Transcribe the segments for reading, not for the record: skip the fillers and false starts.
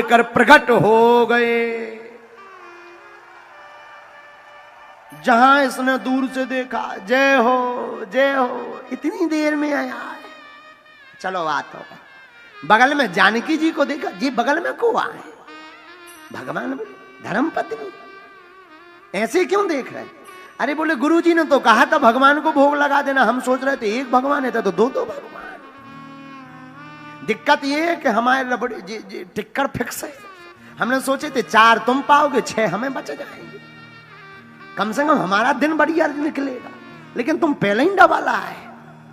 कर प्रकट हो गए। जहां इसने दूर से देखा, जय हो जय हो, इतनी देर में आया है। चलो बात हो गई। बगल में जानकी जी को देखा, जी बगल में को आए भगवान बोले धर्म पत्नी, ऐसे क्यों देख रहे? अरे बोले गुरुजी ने तो कहा था भगवान को भोग लगा देना, हम सोच रहे थे एक भगवान है तो दो दो भगवान। दिक्कत ये है कि हमारे रबड़ी टिक्कर फिक्स है। हमने सोचे थे 4 तुम पाओगे 6 हमें बच जाएंगे, कम से कम हमारा दिन बढ़िया निकलेगा। लेकिन तुम पहले ही डबाला है,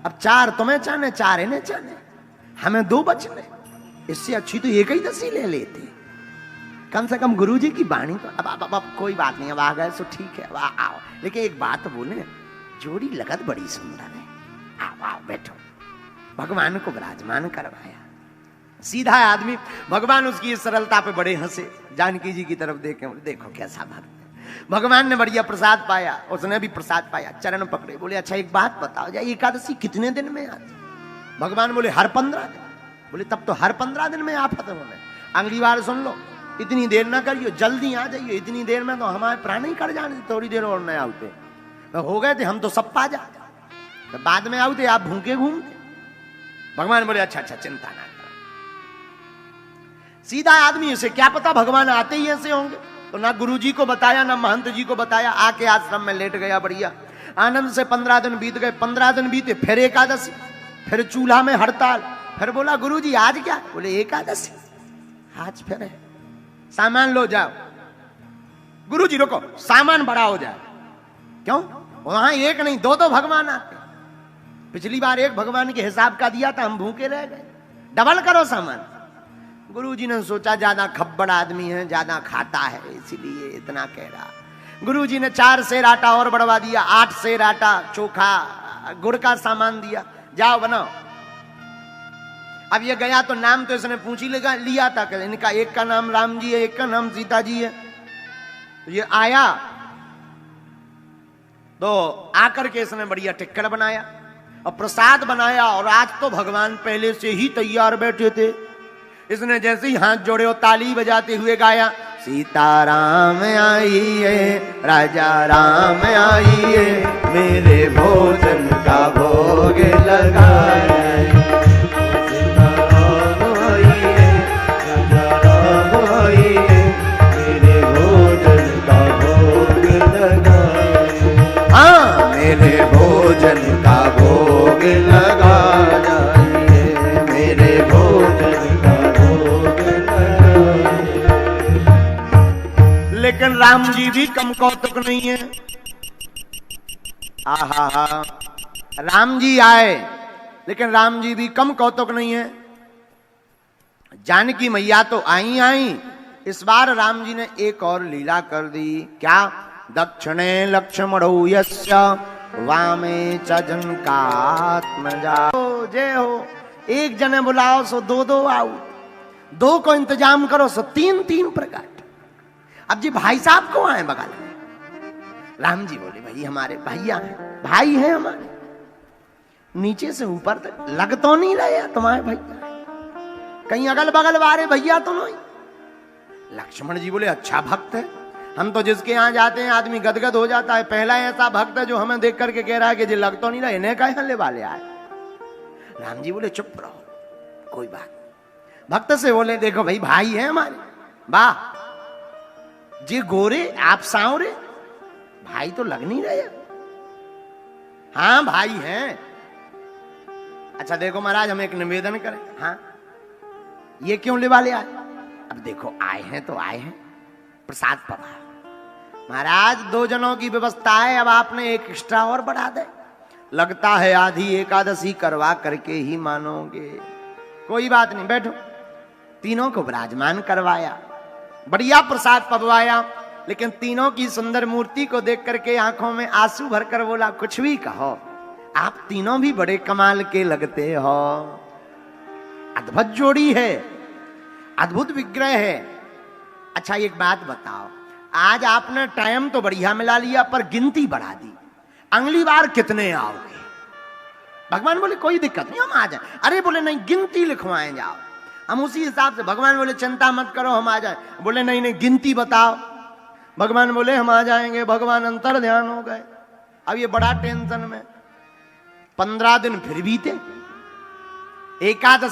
अब 4 तुम्हें चाहने 4 इन्हें चाहने, हमें 2 बच ले। इससे अच्छी तो एक ही दसी ले लेते, कम से कम गुरुजी की वाणी तो। अब कोई बात नहीं, अब आ गए तो ठीक है, अब आओ। लेकिन एक बात बोले, जोड़ी लगत बड़ी सुंदर है, आओ आओ बैठो। भगवान को विराजमान करवाया। सीधा आदमी, भगवान उसकी इस सरलता पे बड़े हंसे। जानकी जी की तरफ देखे, देखो कैसा भक्त। भगवान ने बढ़िया प्रसाद पाया, उसने भी प्रसाद पाया, चरण पकड़े, बोले अच्छा एक बात बताओ, जाए एकादशी कितने दिन में आती? भगवान बोले हर 15 दिन। बोले तब तो हर 15 दिन में आफत होने, अगली बार सुन लो, इतनी देर ना करियो, जल्दी आ जाइए, इतनी देर में तो हमारे प्राण ही कट जाने, थोड़ी देर और नहीं आते तो हो गए थे हम तो सब पा जाते, तो बाद में आते आप भूखे घूमते। भगवान बोले अच्छा अच्छा चिंता ना करो। सीधा आदमी, इसे क्या पता भगवान आते ही ऐसे होंगे, तो ना गुरु जी को बताया ना महंत जी को बताया, आके आश्रम में लेट गया बढ़िया आनंद से। 15 दिन बीत गए, 15 दिन बीते, फिर एकादशी, फिर चूल्हा में हड़ताल। फिर बोला गुरु जी आज क्या? बोले एकादशी, आज फिर है, सामान लो जाओ। गुरु जी रुको, सामान बड़ा हो जाए। क्यों? वहां एक नहीं 2 भगवान आते। पिछली बार एक भगवान के हिसाब का दिया था, हम भूखे रह गए, डबल करो सामान। गुरु जी ने सोचा ज्यादा खब्बड़ आदमी है, ज्यादा खाता है, इसीलिए इतना कह रहा। गुरु जी ने 4 सेर आटा और बढ़वा दिया, 8 सेर आटा, चोखा, गुड़ का सामान दिया, जाओ बनाओ। अब ये गया तो नाम तो इसने पूछ ही लिया था कि इनका एक का नाम राम जी है, एक का नाम सीता जी है। तो ये आया तो आकर के इसने बढ़िया टिक्कड़ बनाया और प्रसाद बनाया, और आज तो भगवान पहले से ही तैयार बैठे थे। इसने जैसे ही हाथ जोड़े और ताली बजाते हुए गाया, सीताराम आई है, राजा राम आई है, मेरे भोजन का भोग लगाए। मेरे भोजन का भोग लगा जाइए, मेरे भोजन का भोग लगा। लेकिन राम जी भी कम कौतुक नहीं है। आहा, राम जी आए, लेकिन राम जी भी कम कौतुक नहीं है। जानकी मैया तो आई आई, इस बार राम जी ने एक और लीला कर दी। क्या? दक्षिणे लक्ष्मणो यस्य वामे च जनकात्मजा। जय हो, एक जने बुलाओ सो 2 आओ, 2 को इंतजाम करो सो 3 प्रकट। अब जी भाई साहब को आए बगल में। राम जी बोले भाई हमारे भैया हैं, भाई हैं हमारे, नीचे से ऊपर तक लग तो नहीं रहे तुम्हारे भैया, कहीं अगल बगल वाले भैया तो नहीं। लक्ष्मण जी बोले अच्छा भक्त है, हम तो जिसके यहाँ जाते हैं आदमी गदगद हो जाता है। पहला ऐसा भक्त है जो हमें देख करके कह रहा है कि जी लग तो नहीं रहा, इन्हें कहीं हल्ले वाले आए। राम जी बोले चुप रहो, कोई बात नहीं। भक्त से बोले देखो भाई भाई है हमारे, वाह जी गोरे आप सांवरे, भाई तो लग नहीं रहे। हाँ भाई हैं। अच्छा देखो महाराज हम एक निवेदन करें। हाँ ये क्यों ले वाले आए? अब देखो आए हैं तो आए हैं, प्रसाद पड़ा महाराज, 2 जनों की व्यवस्था है, अब आपने एक एक्स्ट्रा और बढ़ा दे। लगता है आधी एकादशी करवा करके ही मानोगे। कोई बात नहीं, बैठो। तीनों को विराजमान करवाया, बढ़िया प्रसाद पबवाया, लेकिन तीनों की सुंदर मूर्ति को देख करके आंखों में आंसू भरकर बोला कुछ भी कहो, आप तीनों भी बड़े कमाल के लगते हो। अद्भुत जोड़ी है, अद्भुत विग्रह है। अच्छा एक बात बताओ, आज आपने टाइम तो बढ़िया मिला लिया पर गिनती बढ़ा दी, अगली बार कितने आओगे? भगवान बोले कोई दिक्कत नहीं हम आ जाए। अरे बोले नहीं गिनती लिखवाएं जाओ। हम उसी हिसाब से, भगवान बोले चिंता मत करो हम आ जाए, बोले नहीं नहीं गिनती बताओ, भगवान बोले हम आ जाएंगे, भगवान अंतर ध्यान हो गए। अब ये बड़ा टेंशन में 15 दिन फिर बीते, एकादशी